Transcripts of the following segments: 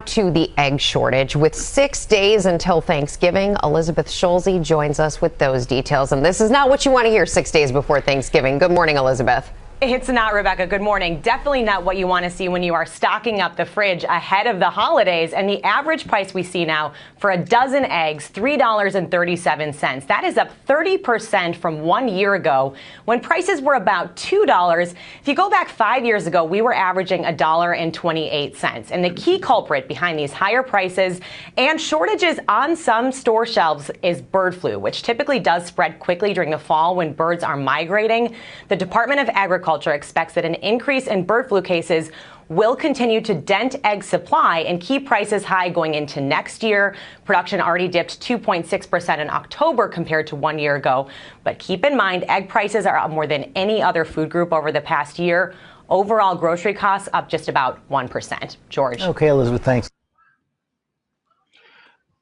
to the egg shortage. With 6 days until Thanksgiving, Elizabeth Schulze joins us with those details. And this is not what you want to hear 6 days before Thanksgiving. Good morning, Elizabeth. It's not, Rebecca. Good morning. Definitely not what you want to see when you are stocking up the fridge ahead of the holidays. And the average price we see now for a dozen eggs, $3.37. That is up 30% from 1 year ago when prices were about $2. If you go back 5 years ago, we were averaging $1.28. And the key culprit behind these higher prices and shortages on some store shelves is bird flu, which typically does spread quickly during the fall when birds are migrating. The Department of Agriculture expects that an increase in bird flu cases will continue to dent egg supply and keep prices high going into next year. Production already dipped 2.6% in October compared to 1 year ago. But keep in mind, egg prices are up more than any other food group over the past year. Overall grocery costs up just about 1%. George. Okay, Elizabeth, thanks.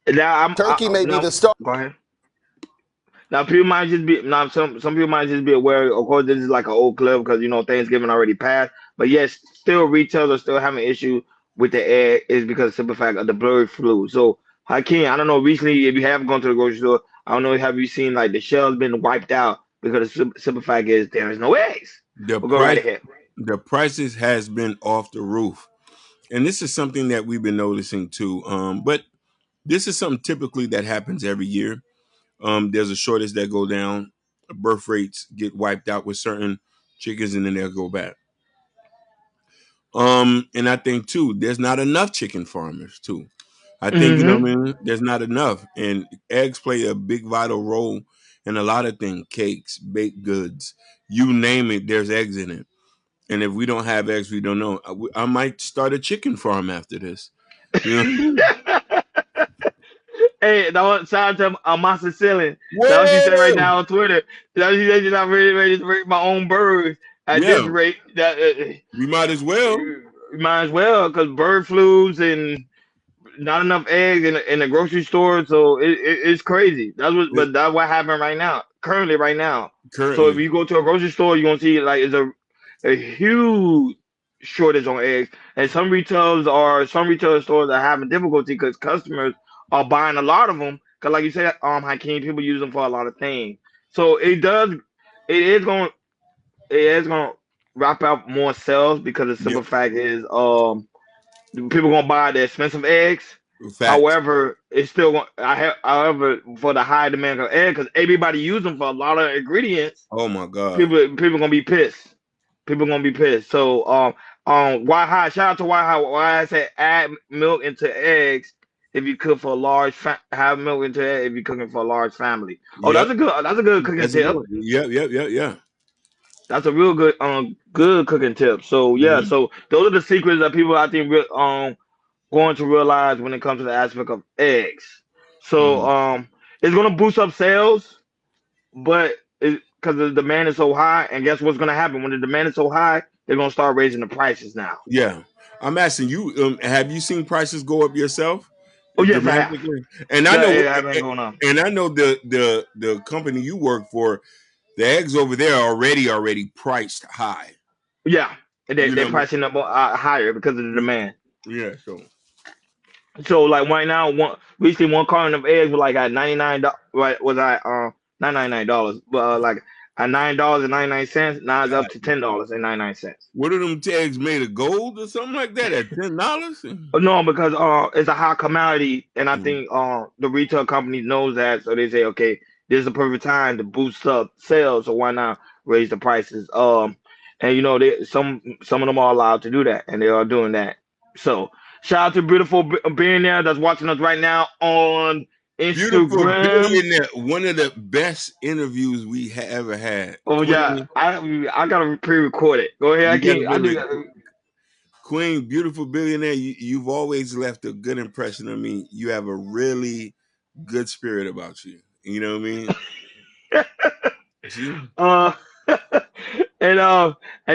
Now, Turkey may be the start. Go ahead. Now, people might just be some people might just be aware. Of course, this is like an old clip because Thanksgiving already passed. But yes, still retailers are still having issue with the egg is because of the simple fact of the bird flu. So, Hakeem, I don't know. Recently, if you haven't gone to the grocery store, I don't know. Have you seen like the shelves been wiped out because the simple fact is there is no eggs. We'll go right ahead. The prices has been off the roof, and this is something that we've been noticing too. But this is something typically that happens every year. There's a shortage that go down, birth rates get wiped out with certain chickens, and then they'll go back. And I think too, there's not enough chicken farmers too. I think there's not enough, and eggs play a big vital role in a lot of things: cakes, baked goods, you name it. There's eggs in it, and if we don't have eggs, we don't know. I might start a chicken farm after this. Hey, shout out to Monster Ceiling. That's what she said right now on Twitter. That she said she's not ready to raise my own birds at this rate. We might as well. We might as well because bird flus and not enough eggs in the grocery store. So it's crazy. That's what happened right now. Currently, right now. So if you go to a grocery store, you're gonna see like it's a huge shortage on eggs, and some retail stores are having difficulty because customers are buying a lot of them because, like you said, Hakeem, people use them for a lot of things. So it is going to wrap out more sales because the simple fact is, people gonna buy the expensive eggs. Fact. However, it's still going. However, for the high demand of eggs, because everybody use them for a lot of ingredients. Oh my God! People gonna be pissed. So, Why High? Shout out to Why High. Why I said add milk into eggs. If you cook for a large have milk into it if you're cooking for a large family. Oh, that's a good cooking tip. Yeah. That's a real good good cooking tip. So so those are the secrets that people I think going to realize when it comes to the aspect of eggs. So it's gonna boost up sales, but because the demand is so high, and guess what's gonna happen when the demand is so high? They're gonna start raising the prices now. Yeah, I'm asking you. Have you seen prices go up yourself? Oh yes, I have. And I know, going on. And I know the company you work for, the eggs over there are already priced high. Yeah, they're pricing up higher because of the demand. Yeah, so like right now, recently one carton of eggs was like at $99. Right, was at not $99, but like at $9.99. Now it's up to $10.99. What are them eggs made of gold or something like that at $10? No, because it's a high commodity, and I think the retail company knows that, so they say, okay, this is the perfect time to boost up sales, so why not raise the prices? And some of them are allowed to do that, and they are doing that. So shout out to beautiful billionaire that's watching us right now on Instagram. Beautiful billionaire, one of the best interviews we ever had. Oh Queen, I gotta pre-record it. Go ahead, I do that. Queen, beautiful billionaire. You've always left a good impression on me. You have a really good spirit about you. You know what I mean? And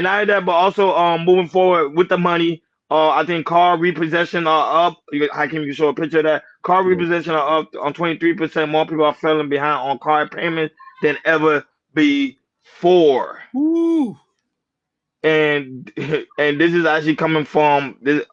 not that, but also moving forward with the money. I think car repossession are up. Hakeem, you can show a picture of that. Car repossession are up on 23%. More people are falling behind on car payments than ever before. Woo. And this is actually coming from the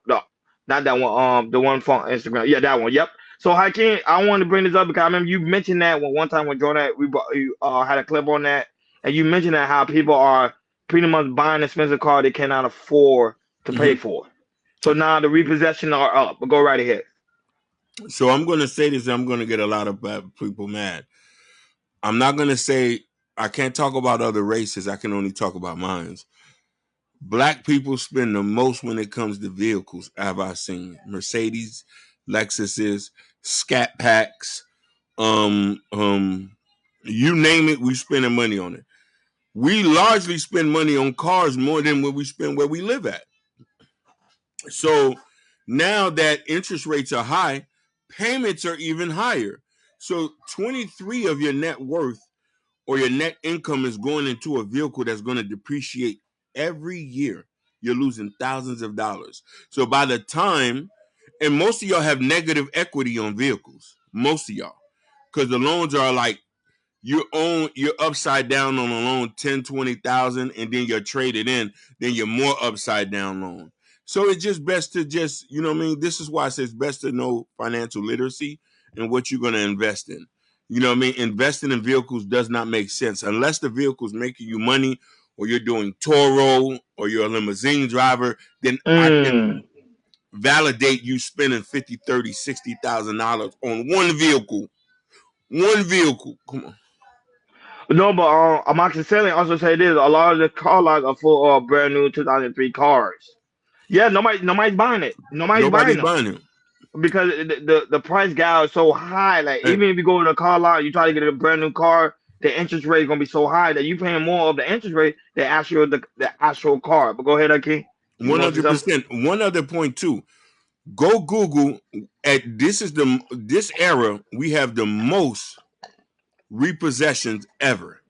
Not that one. The one from Instagram. Yeah, that one. Yep. So Hakeem, I wanted to bring this up because I remember you mentioned that one time when Jordan you had a clip on that, and you mentioned that how people are pretty much buying an expensive car they cannot afford to pay for. So now the repossession are up. But go right ahead. So I'm going to say this. I'm going to get a lot of people mad. I'm not going to say I can't talk about other races. I can only talk about mine. Black people spend the most when it comes to vehicles. Have I seen Mercedes, Lexuses, Scat Packs, you name it, we spending money on it. We largely spend money on cars more than what we spend where we live at. So now that interest rates are high, payments are even higher. So 23 of your net worth or your net income is going into a vehicle that's going to depreciate every year. You're losing thousands of dollars. So by the time, and most of y'all have negative equity on vehicles, most of y'all, because the loans are like, you're upside down on a loan 10, 20,000, and then you're traded in, then you're more upside down loan. So it's just best to just, you know what I mean? This is why I say it's best to know financial literacy and what you're going to invest in. You know what I mean? Investing in vehicles does not make sense unless the vehicle's making you money or you're doing Toro or you're a limousine driver, then I can validate you spending $50, $30, $60,000 on one vehicle. One vehicle. Come on. No, but I'm actually saying also say this: a lot of the car lots are full of brand new 2003 cars. Yeah, nobody's buying it. Nobody's buying them Buying it because the price gap is so high. Like even if you go to a car lot, you try to get a brand new car, the interest rate is gonna be so high that you're paying more of the interest rate than the actual car. But go ahead, Akeem. 100%. One other point too. Go Google at this era we have the most repossessions ever.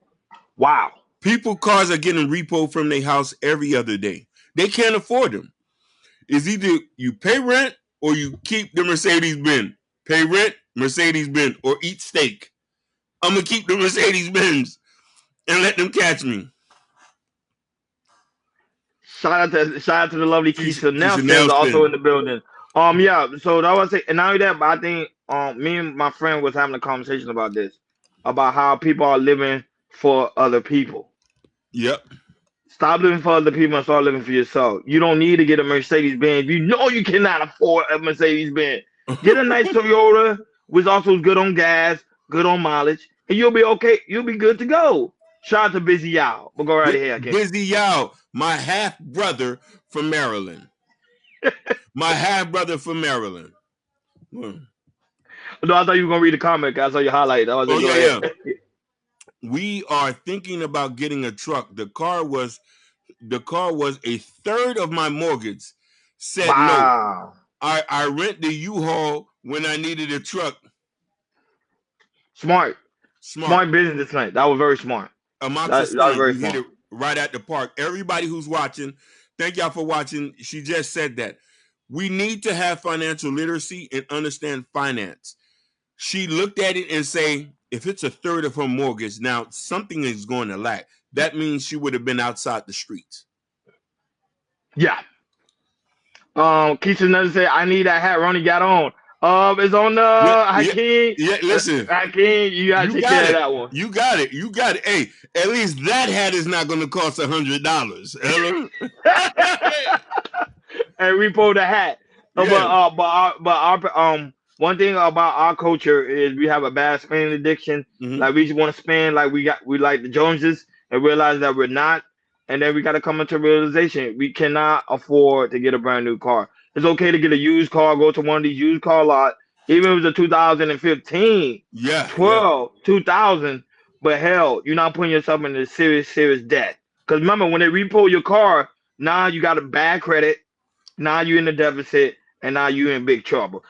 Wow. People cars are getting repo from their house every other day. They can't afford them. It's either you pay rent or you keep the Mercedes Benz. Pay rent, Mercedes Benz, or eat steak. I'm gonna keep the Mercedes Benz and let them catch me. Shout out to the lovely Keisha Nelson also in the building. Yeah, so that was it. And not only that, but I think me and my friend was having a conversation about this, about how people are living for other people. Yep. Stop living for other people and start living for yourself. You don't need to get a Mercedes Benz. You know you cannot afford a Mercedes Benz. Get a nice Toyota, which also is good on gas, good on mileage, and you'll be okay. You'll be good to go. Shout out to Busy Yao. We'll go right ahead. Busy Yao, my half brother from Maryland. My half brother from Maryland. No, I thought you were gonna read the comment. I saw your highlight. Yeah. We are thinking about getting a truck. The car was a third of my mortgage. Said wow. No. I rent the U-Haul when I needed a truck. Smart business tonight. That was very smart. That was very smart. Hit it right at the park. Everybody who's watching, thank y'all for watching. She just said that. We need to have financial literacy and understand finance. She looked at it and say, if it's a third of her mortgage, now something is going to lack. That means she would have been outside the streets. Yeah. Keisha Nelson said, I need that hat Ronnie got on. It's on Hakeem. Yeah, listen. Hakeem, you gotta take care of that one. You got it. Hey, at least that hat is not gonna cost $100. And repo the hat. Yeah. But our one thing about our culture is we have a bad spending addiction. Mm-hmm. Like we just want to spend like we like the Joneses and realize that we're not. And then we got to come into realization we cannot afford to get a brand new car. It's okay to get a used car, go to one of these used car lots, even if it was a 2015, 2000. But hell, you're not putting yourself into serious debt. Because remember, when they repo your car, now you got a bad credit. Now you're in the deficit, and now you're in big trouble.